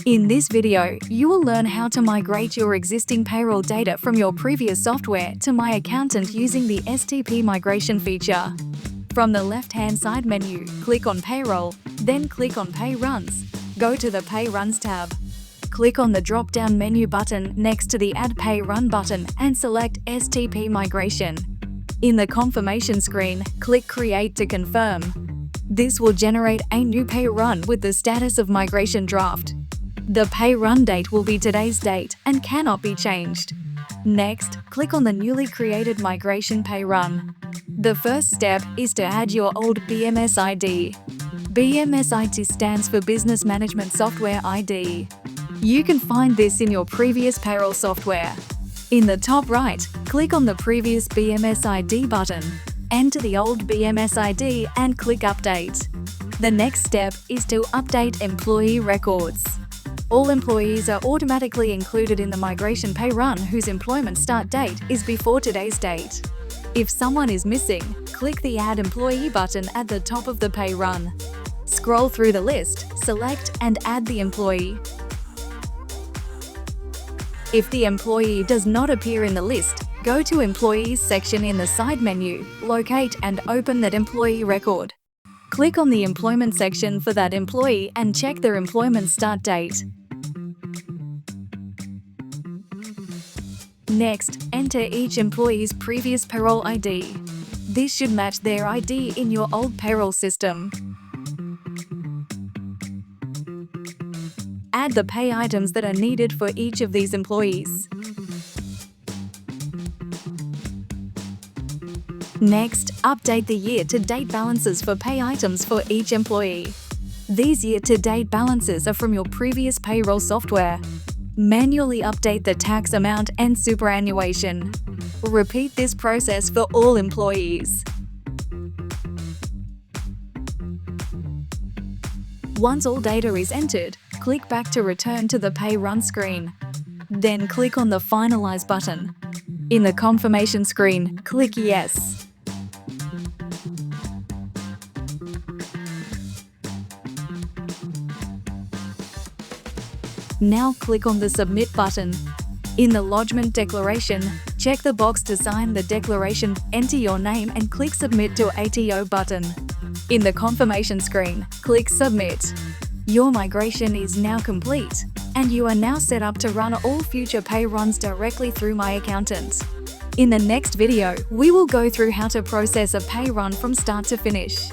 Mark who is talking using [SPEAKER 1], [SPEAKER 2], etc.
[SPEAKER 1] In this video, you will learn how to migrate your existing payroll data from your previous software to Myaccountant using the STP migration feature. From the left-hand side menu, click on Payroll, then click on Pay Runs. Go to the Pay Runs tab. Click on the drop-down menu button next to the Add Pay Run button and select STP Migration. In the confirmation screen, click Create to confirm. This will generate a new pay run with the status of migration draft. The pay run date will be today's date and cannot be changed. Next, click on the newly created migration pay run. The first step is to add your old BMS ID. BMS ID stands for Business Management Software ID. You can find this in your previous payroll software. In the top right, click on the previous BMS ID button, enter the old BMS ID and click Update. The next step is to update employee records. All employees are automatically included in the migration pay run whose employment start date is before today's date. If someone is missing, click the Add Employee button at the top of the pay run. Scroll through the list, select and add the employee. If the employee does not appear in the list, go to Employees section in the side menu, locate and open that employee record. Click on the Employment section for that employee and check their employment start date. Next, enter each employee's previous payroll ID. This should match their ID in your old payroll system. Add the pay items that are needed for each of these employees. Next, update the year-to-date balances for pay items for each employee. These year-to-date balances are from your previous payroll software. Manually update the tax amount and superannuation. Repeat this process for all employees. Once all data is entered, click back to return to the Pay Run screen. Then click on the Finalize button. In the confirmation screen, click Yes. Now click on the Submit button. In the Lodgement Declaration, check the box to sign the declaration, enter your name and click Submit to ATO button. In the confirmation screen, click Submit. Your migration is now complete, and you are now set up to run all future pay runs directly through Myaccountant. In the next video, we will go through how to process a pay run from start to finish.